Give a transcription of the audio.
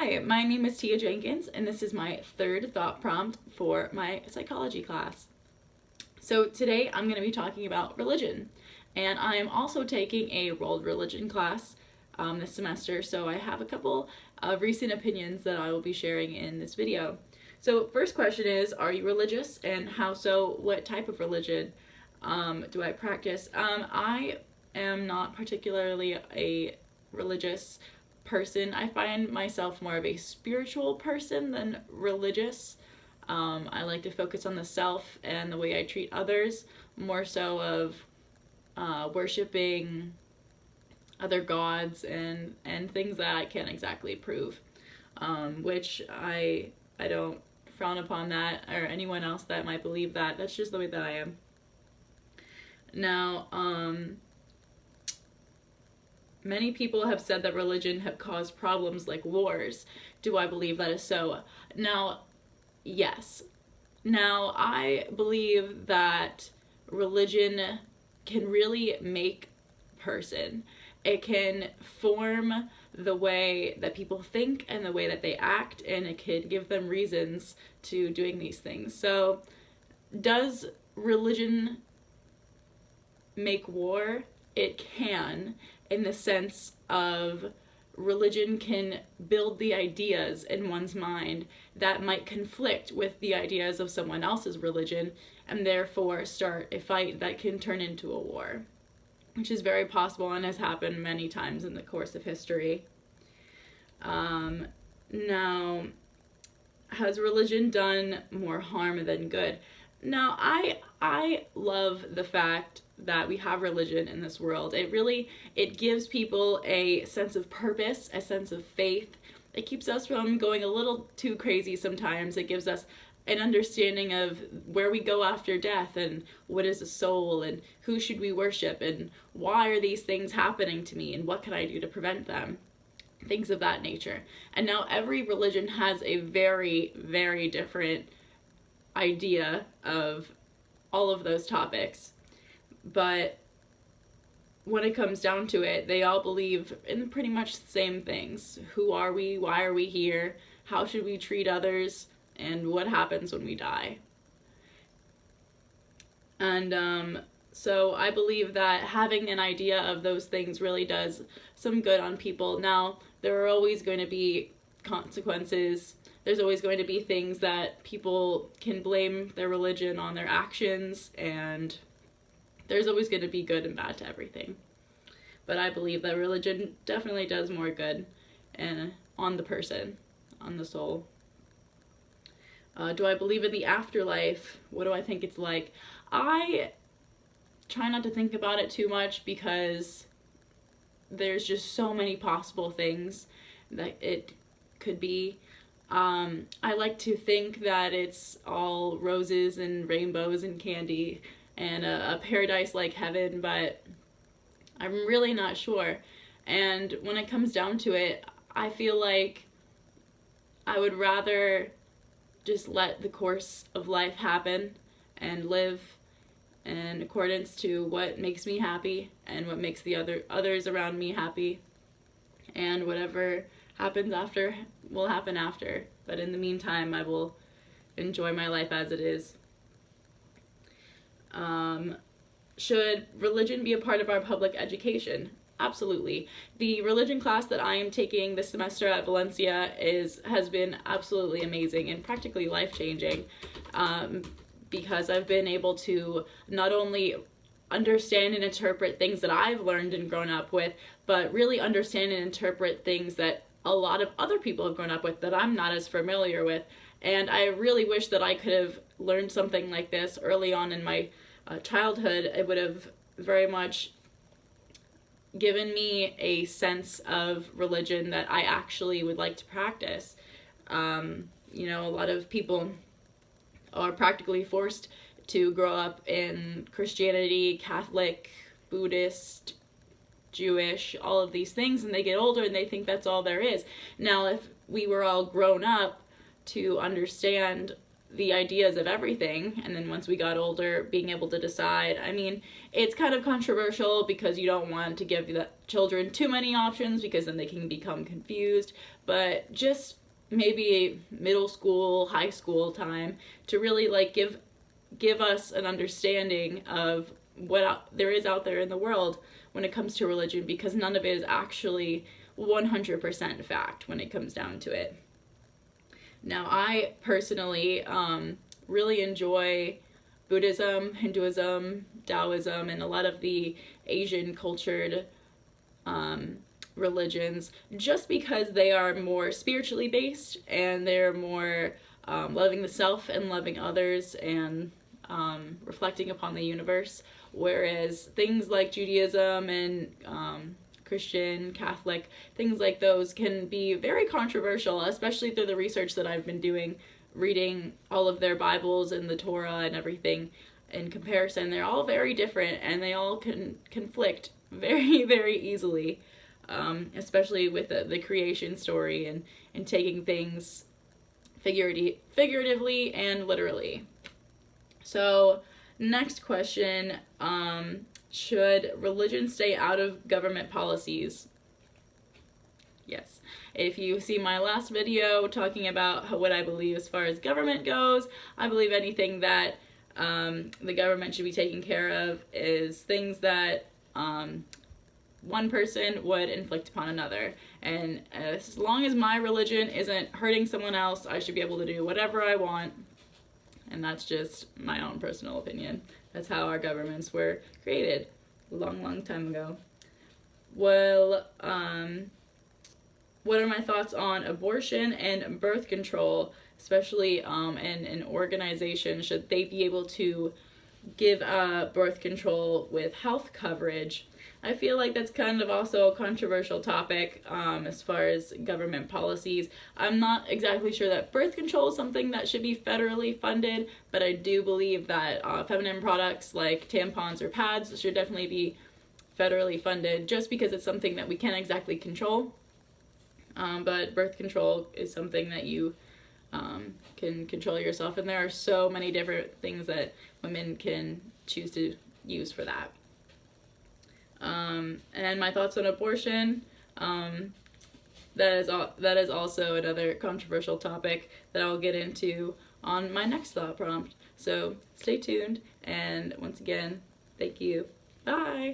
Hi, my name is Tia Jenkins, and this is my third thought prompt for my psychology class. So today I'm going to be talking about religion, and I am also taking a world religion class this semester, so I have a couple of recent opinions that I will be sharing in this video. So first question is, are you religious, and how so? What type of religion do I practice? I am not particularly a religious person. I find myself more of a spiritual person than religious. I like to focus on the self and the way I treat others, more so of worshiping other gods and things that I can't exactly prove, which I don't frown upon that or anyone else that might believe that. That's just the way that I am. Now, many people have said that religion have caused problems like wars. Do I believe that is so? Now, yes. Now, I believe that religion can really make a person. It can form the way that people think and the way that they act, and it can give them reasons to doing these things. So, does religion make war? It can, in the sense of religion can build the ideas in one's mind that might conflict with the ideas of someone else's religion, and therefore start a fight that can turn into a war, which is very possible and has happened many times in the course of history. Now, has religion done more harm than good? Now, I love the fact that we have religion in this world. It gives people a sense of purpose, a sense of faith. It keeps us from going a little too crazy sometimes. It gives us an understanding of where we go after death and what is a soul and who should we worship and why are these things happening to me and what can I do to prevent them. Things of that nature. And now every religion has a very, very different idea of all of those topics. But when it comes down to it, they all believe in pretty much the same things. Who are we? Why are we here? How should we treat others? And what happens when we die? And so I believe that having an idea of those things really does some good on people. Now, there are always going to be consequences. There's always going to be things that people can blame their religion on their actions, and there's always going to be good and bad to everything. But I believe that religion definitely does more good and on the person, on the soul. Do I believe in the afterlife? What do I think it's like? I try not to think about it too much because there's just so many possible things that it could be. I like to think that it's all roses and rainbows and candy and a paradise like heaven, but I'm really not sure. And when it comes down to it, I feel like I would rather just let the course of life happen and live in accordance to what makes me happy and what makes the others around me happy, and whatever happens after will happen after. But in the meantime, I will enjoy my life as it is. Should religion be a part of our public education? Absolutely. The religion class that I am taking this semester at Valencia has been absolutely amazing and practically life-changing, because I've been able to not only understand and interpret things that I've learned and grown up with, but really understand and interpret things that a lot of other people have grown up with that I'm not as familiar with. And I really wish that I could have learned something like this early on in my childhood. It would have very much given me a sense of religion that I actually would like to practice. A lot of people are practically forced to grow up in Christianity, Catholic, Buddhist, Jewish, all of these things, and they get older and they think that's all there is. Now, if we were all grown up to understand the ideas of everything, and then once we got older, being able to decide. I mean, it's kind of controversial because you don't want to give the children too many options because then they can become confused, but just maybe middle school, high school time to really like give us an understanding of what there is out there in the world when it comes to religion, because none of it is actually 100% fact when it comes down to it. Now, I personally really enjoy Buddhism, Hinduism, Taoism, and a lot of the Asian cultured religions, just because they are more spiritually based and they're more loving the self and loving others and reflecting upon the universe. Whereas things like Judaism and Christian, Catholic, things like those can be very controversial, especially through the research that I've been doing, reading all of their Bibles and the Torah and everything in comparison. They're all very different and they all can conflict very, very easily, especially with the creation story and taking things figuratively and literally. So, next question, should religion stay out of government policies? Yes. If you see my last video talking about what I believe as far as government goes, I believe anything that the government should be taking care of is things that one person would inflict upon another. And as long as my religion isn't hurting someone else, I should be able to do whatever I want. And that's just my own personal opinion. That's how our governments were created a long, long time ago. Well, what are my thoughts on abortion and birth control, especially in an organization? Should they be able to give birth control with health coverage? I feel like that's kind of also a controversial topic as far as government policies. I'm not exactly sure that birth control is something that should be federally funded, but I do believe that feminine products like tampons or pads should definitely be federally funded, just because it's something that we can't exactly control. But birth control is something that you can control yourself, and there are so many different things that women can choose to use for that. And my thoughts on abortion, that is also another controversial topic that I'll get into on my next thought prompt. So stay tuned, and once again, thank you. Bye!